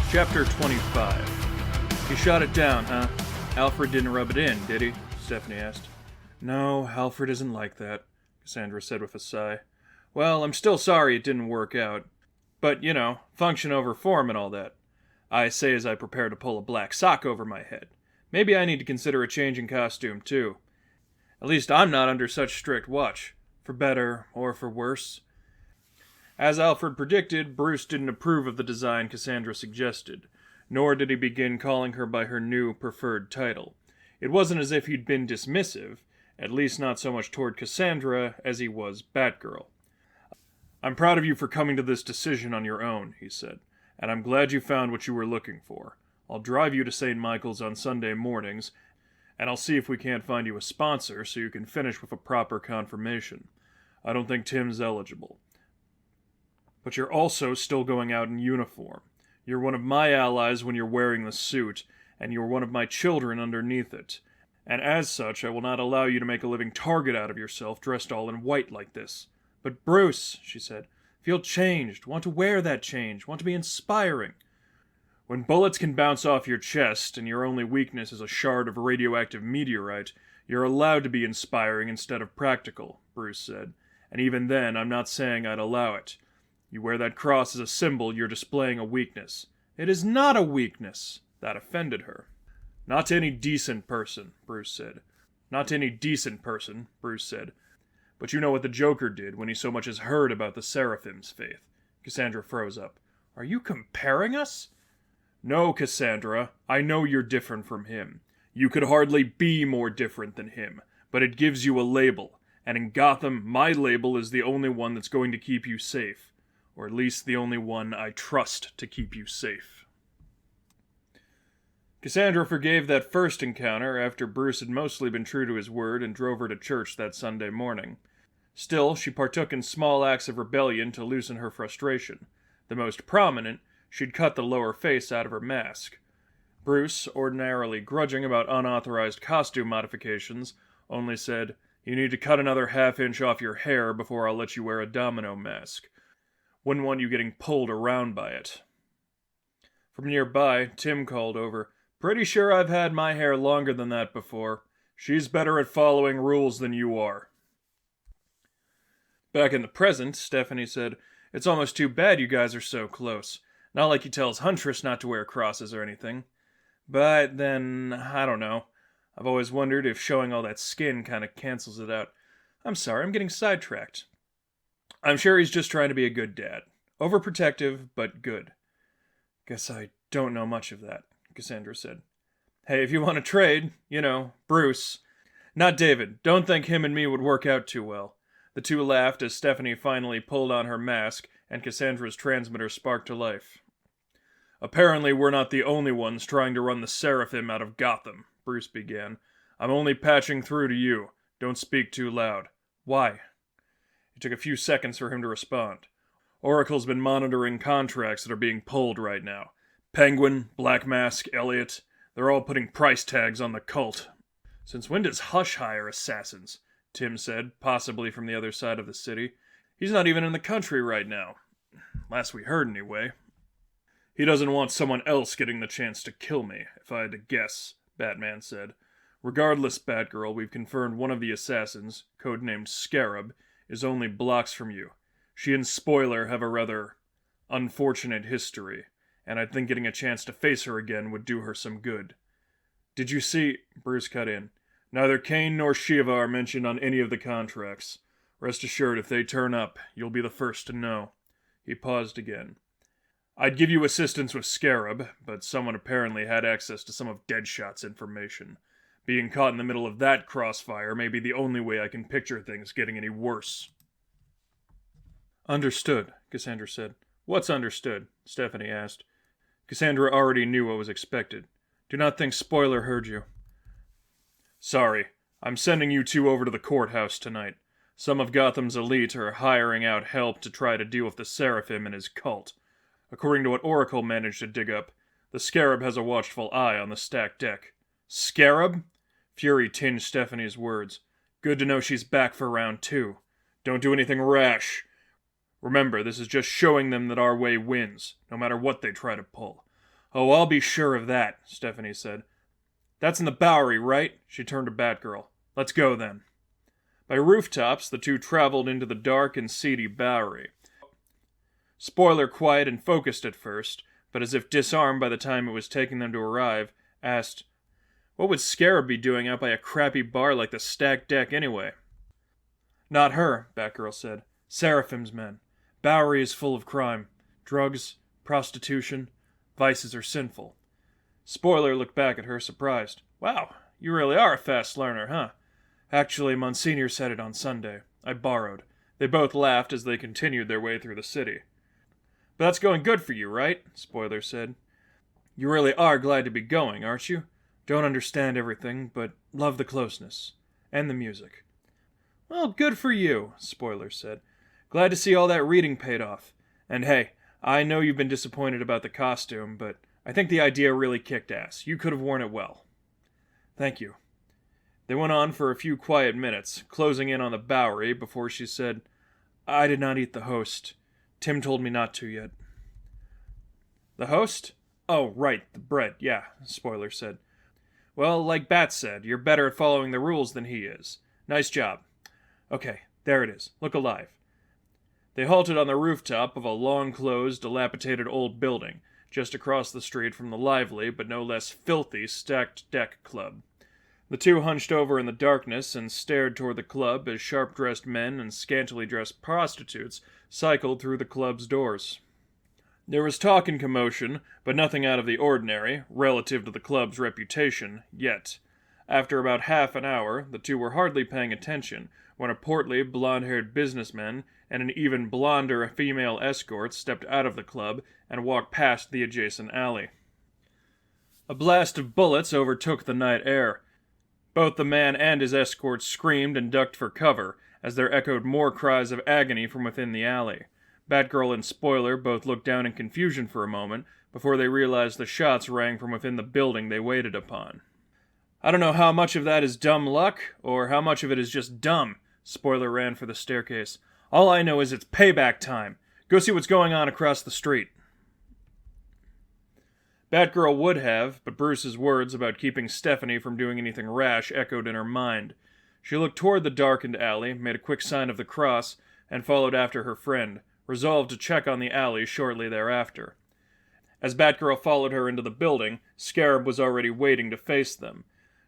Chapter 25. He shot it down, huh? Alfred didn't rub it in, did he? Stephanie asked. No, Alfred isn't like that, Cassandra said with a sigh. Well, I'm still sorry it didn't work out. But, function over form and all that. I say as I prepare to pull a black sock over my head. Maybe I need to consider a change in costume, too. At least I'm not under such strict watch. For better or for worse. As Alfred predicted, Bruce didn't approve of the design Cassandra suggested, nor did he begin calling her by her new preferred title. It wasn't as if he'd been dismissive, at least not so much toward Cassandra as he was Batgirl. I'm proud of you for coming to this decision on your own, he said, and I'm glad you found what you were looking for. I'll drive you to St. Michael's on Sunday mornings, and I'll see if we can't find you a sponsor so you can finish with a proper confirmation. I don't think Tim's eligible. But you're also still going out in uniform. You're one of my allies when you're wearing the suit, and you're one of my children underneath it. And as such, I will not allow you to make a living target out of yourself dressed all in white like this. But Bruce, she said, feel changed, want to wear that change, want to be inspiring. When bullets can bounce off your chest, and your only weakness is a shard of radioactive meteorite, you're allowed to be inspiring instead of practical, Bruce said. And even then, I'm not saying I'd allow it. You wear that cross as a symbol, you're displaying a weakness. It is not a weakness. That offended her. Not to any decent person, Bruce said. Not to any decent person, Bruce said. But you know what the Joker did when he so much as heard about the Seraphim's faith. Cassandra froze up. Are you comparing us? No, Cassandra. I know you're different from him. You could hardly be more different than him. But it gives you a label. And in Gotham, my label is the only one that's going to keep you safe. Or at least the only one I trust to keep you safe. Cassandra forgave that first encounter after Bruce had mostly been true to his word and drove her to church that Sunday morning. Still, she partook in small acts of rebellion to loosen her frustration. The most prominent, she'd cut the lower face out of her mask. Bruce, ordinarily grudging about unauthorized costume modifications, only said, You need to cut another half-inch off your hair before I'll let you wear a domino mask. Wouldn't want you getting pulled around by it. From nearby, Tim called over, Pretty sure I've had my hair longer than that before. She's better at following rules than you are. Back in the present, Stephanie said, It's almost too bad you guys are so close. Not like he tells Huntress not to wear crosses or anything. But then, I don't know. I've always wondered if showing all that skin kind of cancels it out. I'm sorry, I'm getting sidetracked. I'm sure he's just trying to be a good dad. Overprotective, but good. Guess I don't know much of that, Cassandra said. Hey, if you want to trade, Bruce. Not David. Don't think him and me would work out too well. The two laughed as Stephanie finally pulled on her mask and Cassandra's transmitter sparked to life. Apparently we're not the only ones trying to run the Seraphim out of Gotham, Bruce began. I'm only patching through to you. Don't speak too loud. Why? It took a few seconds for him to respond. Oracle's been monitoring contracts that are being pulled right now. Penguin, Black Mask, Elliot, they're all putting price tags on the cult. Since when does Hush hire assassins? Tim said, possibly from the other side of the city. He's not even in the country right now. Last we heard, anyway. He doesn't want someone else getting the chance to kill me, if I had to guess, Batman said. Regardless, Batgirl, we've confirmed one of the assassins, codenamed Scarab, is only blocks from you. She and Spoiler have a rather unfortunate history, and I think getting a chance to face her again would do her some good. Did you see... Bruce cut in. Neither Cain nor Shiva are mentioned on any of the contracts. Rest assured, if they turn up, you'll be the first to know. He paused again. I'd give you assistance with Scarab, but someone apparently had access to some of Deadshot's information. Being caught in the middle of that crossfire may be the only way I can picture things getting any worse. Understood, Cassandra said. What's understood? Stephanie asked. Cassandra already knew what was expected. Do not think Spoiler heard you. Sorry. I'm sending you two over to the courthouse tonight. Some of Gotham's elite are hiring out help to try to deal with the Seraphim and his cult. According to what Oracle managed to dig up, the Scarab has a watchful eye on the stacked deck. Scarab? Fury tinged Stephanie's words. Good to know she's back for round 2. Don't do anything rash. Remember, this is just showing them that our way wins, no matter what they try to pull. "Oh, I'll be sure of that," Stephanie said. "That's in the Bowery, right?" She turned to Batgirl. "Let's go, then." By rooftops, the two traveled into the dark and seedy Bowery. Spoiler, quiet and focused at first, but as if disarmed by the time it was taking them to arrive, asked, "What would Scarab be doing out by a crappy bar like the Stacked Deck anyway?" "Not her," Batgirl said. "Seraphim's men. Bowery is full of crime. Drugs, prostitution. Vices are sinful." Spoiler looked back at her, surprised. "Wow, you really are a fast learner, huh?" "Actually, Monsignor said it on Sunday. I borrowed." They both laughed as they continued their way through the city. "But that's going good for you, right?" Spoiler said. "You really are glad to be going, aren't you? Don't understand everything, but love the closeness. And the music." "Well, good for you," Spoiler said. "Glad to see all that reading paid off. And hey, I know you've been disappointed about the costume, but I think the idea really kicked ass. You could have worn it well." "Thank you." They went on for a few quiet minutes, closing in on the Bowery, before she said, "I did not eat the host. Tim told me not to yet." "The host? Oh, right, the bread, yeah," Spoiler said. "Well, like Bat said, you're better at following the rules than he is. Nice job. Okay, there it is. Look alive." They halted on the rooftop of a long-closed, dilapidated old building, just across the street from the lively, but no less filthy, Stacked Deck Club. The two hunched over in the darkness and stared toward the club as sharp-dressed men and scantily dressed prostitutes cycled through the club's doors. There was talk and commotion, but nothing out of the ordinary, relative to the club's reputation, yet. After about half an hour, the two were hardly paying attention, when a portly, blonde-haired businessman and an even blonder female escort stepped out of the club and walked past the adjacent alley. A blast of bullets overtook the night air. Both the man and his escort screamed and ducked for cover, as there echoed more cries of agony from within the alley. Batgirl and Spoiler both looked down in confusion for a moment, before they realized the shots rang from within the building they waited upon. "I don't know how much of that is dumb luck, or how much of it is just dumb." Spoiler ran for the staircase. "All I know is it's payback time. Go see what's going on across the street." Batgirl would have, but Bruce's words about keeping Stephanie from doing anything rash echoed in her mind. She looked toward the darkened alley, made a quick sign of the cross, and followed after her friend, resolved to check on the alley shortly thereafter. As Batgirl followed her into the building, Scarab was already waiting to face them.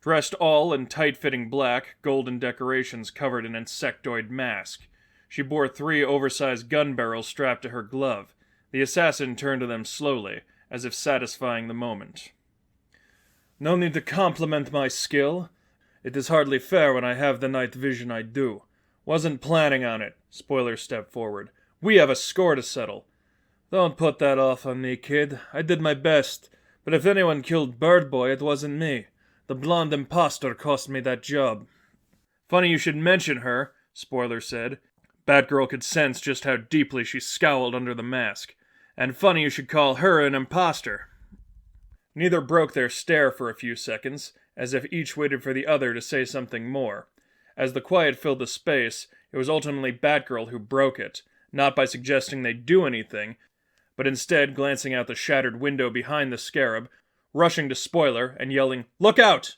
Dressed all in tight-fitting black, golden decorations covered an insectoid mask. She bore 3 oversized gun barrels strapped to her glove. The assassin turned to them slowly, as if satisfying the moment. "No need to compliment my skill. It is hardly fair when I have the night vision I do. Wasn't planning on it." Spoiler stepped forward. "We have a score to settle." "Don't put that off on me, kid. I did my best. But if anyone killed Bird Boy, it wasn't me. The blonde imposter cost me that job." "Funny you should mention her," Spoiler said. Batgirl could sense just how deeply she scowled under the mask. "And funny you should call her an imposter." Neither broke their stare for a few seconds, as if each waited for the other to say something more. As the quiet filled the space, it was ultimately Batgirl who broke it, not by suggesting they do anything, but instead glancing out the shattered window behind the Scarab, rushing to Spoiler and yelling, "Look out!"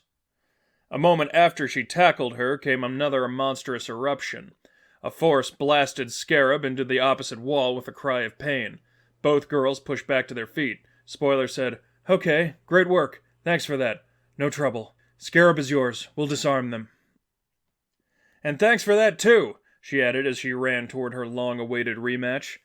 A moment after she tackled her came another monstrous eruption. A force blasted Scarab into the opposite wall with a cry of pain. Both girls pushed back to their feet. Spoiler said, "Okay, great work. Thanks for that. No trouble. Scarab is yours. We'll disarm them." "And thanks for that, too," she added as she ran toward her long-awaited rematch.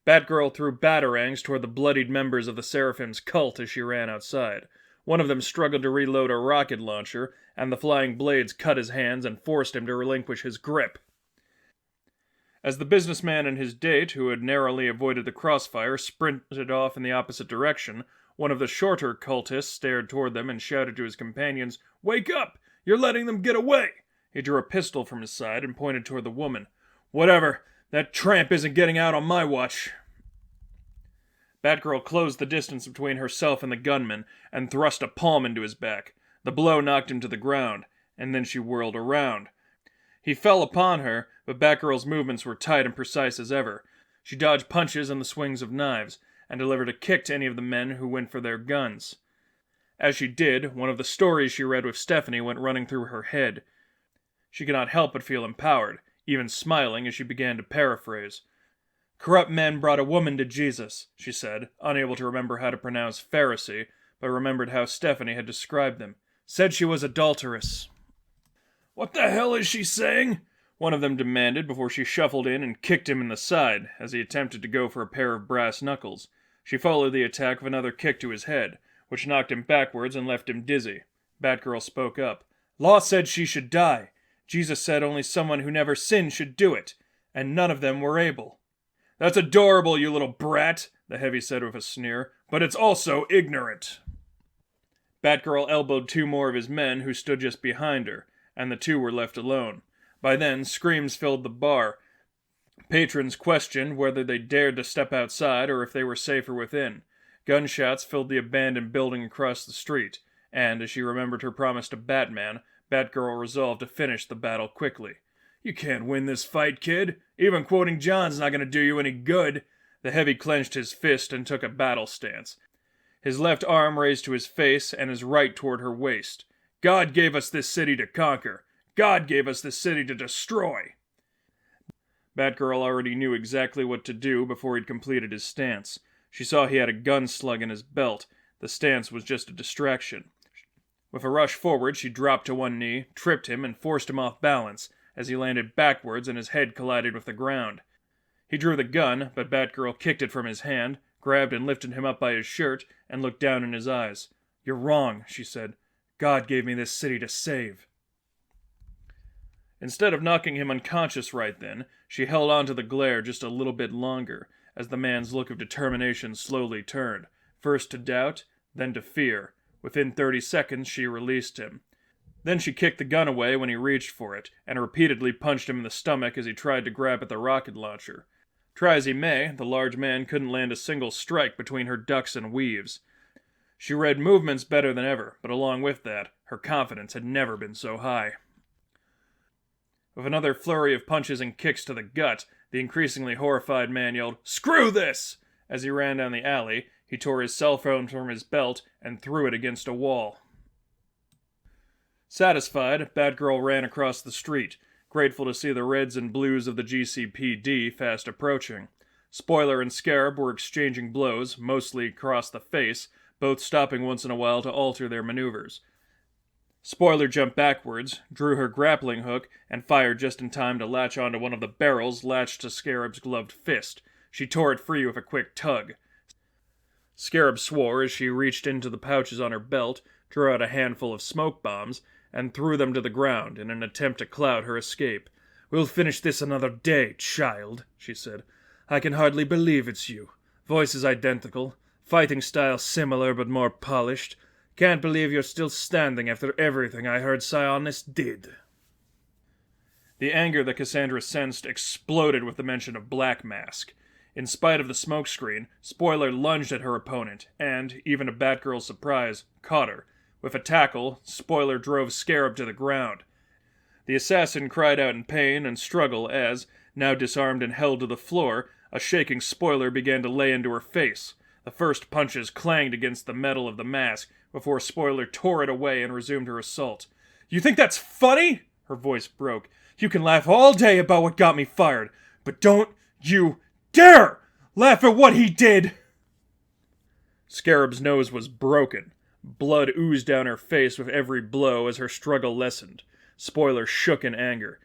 Batgirl threw batarangs toward the bloodied members of the Seraphim's cult as she ran outside. One of them struggled to reload a rocket launcher, and the flying blades cut his hands and forced him to relinquish his grip. As the businessman and his date, who had narrowly avoided the crossfire, sprinted off in the opposite direction, one of the shorter cultists stared toward them and shouted to his companions, "Wake up! You're letting them get away!" He drew a pistol from his side and pointed toward the woman. "Whatever! That tramp isn't getting out on my watch!" Batgirl closed the distance between herself and the gunman and thrust a palm into his back. The blow knocked him to the ground, and then she whirled around. He fell upon her, but Batgirl's movements were tight and precise as ever. She dodged punches and the swings of knives. and delivered a kick to any of the men who went for their guns. As she did, one of the stories she read with Stephanie went running through her head. She could not help but feel empowered, even smiling as she began to paraphrase. "Corrupt men brought a woman to Jesus," she said, unable to remember how to pronounce Pharisee, but remembered how Stephanie had described them. "Said she was adulterous." "What the hell is she saying?" one of them demanded before she shuffled in and kicked him in the side as he attempted to go for a pair of brass knuckles. She followed the attack with another kick to his head, which knocked him backwards and left him dizzy. Batgirl spoke up. "Law said she should die. Jesus said only someone who never sinned should do it, and none of them were able." "That's adorable, you little brat," the heavy said with a sneer, "but it's also ignorant." Batgirl elbowed two more of his men who stood just behind her, and the two were left alone. By then, screams filled the bar. Patrons questioned whether they dared to step outside or if they were safer within. Gunshots filled the abandoned building across the street, and as she remembered her promise to Batman, Batgirl resolved to finish the battle quickly. "You can't win this fight, kid. Even quoting John's not going to do you any good." The heavy clenched his fist and took a battle stance. His left arm raised to his face and his right toward her waist. "God gave us this city to conquer. God gave us this city to destroy." Batgirl already knew exactly what to do before he'd completed his stance. She saw he had a gun slug in his belt. The stance was just a distraction. With a rush forward, she dropped to one knee, tripped him, and forced him off balance as he landed backwards and his head collided with the ground. He drew the gun, but Batgirl kicked it from his hand, grabbed and lifted him up by his shirt, and looked down in his eyes. "You're wrong," she said. "God gave me this city to save." Instead of knocking him unconscious right then, she held on to the glare just a little bit longer, as the man's look of determination slowly turned, first to doubt, then to fear. Within 30 seconds, she released him. Then she kicked the gun away when he reached for it, and repeatedly punched him in the stomach as he tried to grab at the rocket launcher. Try as he may, the large man couldn't land a single strike between her ducks and weaves. She read movements better than ever, but along with that, her confidence had never been so high. With another flurry of punches and kicks to the gut, the increasingly horrified man yelled, "Screw this!" As he ran down the alley, he tore his cell phone from his belt and threw it against a wall. Satisfied, Batgirl ran across the street, grateful to see the reds and blues of the GCPD fast approaching. Spoiler and Scarab were exchanging blows, mostly across the face, both stopping once in a while to alter their maneuvers. Spoiler jumped backwards, drew her grappling hook, and fired just in time to latch onto one of the barrels latched to Scarab's gloved fist. She tore it free with a quick tug. Scarab swore as she reached into the pouches on her belt, drew out a handful of smoke bombs, and threw them to the ground in an attempt to cloud her escape. "We'll finish this another day, child," she said. "I can hardly believe it's you. Voices identical, fighting style similar but more polished. Can't believe you're still standing after everything I heard Sionis did." The anger that Cassandra sensed exploded with the mention of Black Mask. In spite of the smokescreen, Spoiler lunged at her opponent, and, even to Batgirl's surprise, caught her. With a tackle, Spoiler drove Scarab to the ground. The assassin cried out in pain and struggle as, now disarmed and held to the floor, a shaking Spoiler began to lay into her face. The first punches clanged against the metal of the mask, before Spoiler tore it away and resumed her assault. "You think that's funny?" Her voice broke. "You can laugh all day about what got me fired, but don't you dare laugh at what he did!" Scarab's nose was broken. Blood oozed down her face with every blow as her struggle lessened. Spoiler shook in anger,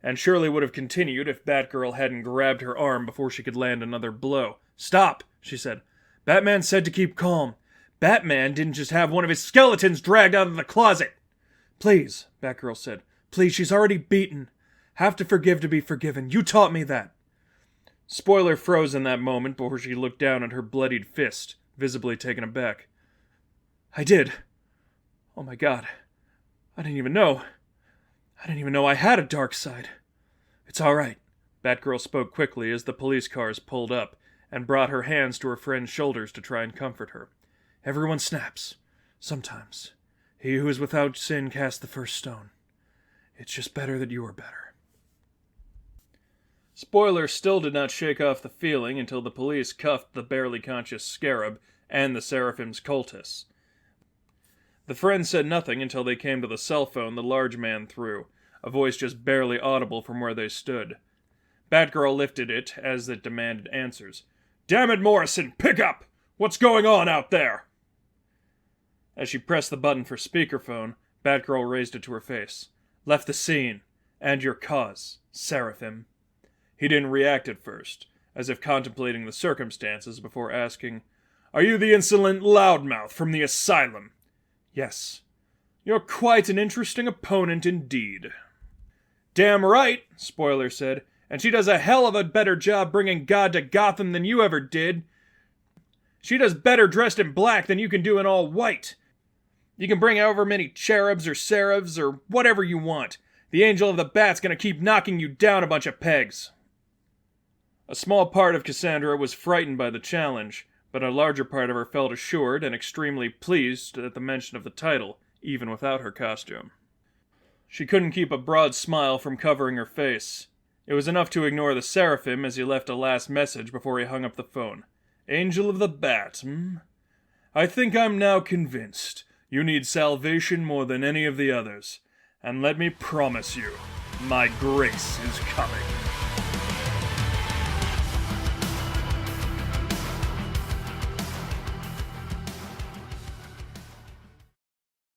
and surely would have continued if Batgirl hadn't grabbed her arm before she could land another blow. "Stop," she said. "Batman said to keep calm. Batman didn't just have one of his skeletons dragged out of the closet." "Please," Batgirl said. "Please, she's already beaten. Have to forgive to be forgiven. You taught me that." Spoiler froze in that moment before she looked down at her bloodied fist, visibly taken aback. "I did. Oh my God. I didn't even know I had a dark side. It's all right." Batgirl spoke quickly as the police cars pulled up, and brought her hands to her friend's shoulders to try and comfort her. "Everyone snaps. Sometimes. He who is without sin cast the first stone. It's just better that you are better." Spoiler still did not shake off the feeling until the police cuffed the barely conscious Scarab and the Seraphim's cultists. The friends said nothing until they came to the cell phone the large man threw, a voice just barely audible from where they stood. Batgirl lifted it as it demanded answers. "Damn it, Morrison, pick up! What's going on out there?" As she pressed the button for speakerphone, Batgirl raised it to her face. "Left the scene. And your cause, Seraphim." He didn't react at first, as if contemplating the circumstances before asking, "Are you the insolent loudmouth from the asylum?" "Yes." "You're quite an interesting opponent indeed." "Damn right," Spoiler said, "and she does a hell of a better job bringing God to Gotham than you ever did. She does better dressed in black than you can do in all white. You can bring however many cherubs or seraphs or whatever you want. The Angel of the Bat's gonna keep knocking you down a bunch of pegs." A small part of Cassandra was frightened by the challenge, but a larger part of her felt assured and extremely pleased at the mention of the title, even without her costume. She couldn't keep a broad smile from covering her face. It was enough to ignore the Seraphim as he left a last message before he hung up the phone. "Angel of the Bat, I think I'm now convinced you need salvation more than any of the others. And let me promise you, my grace is coming."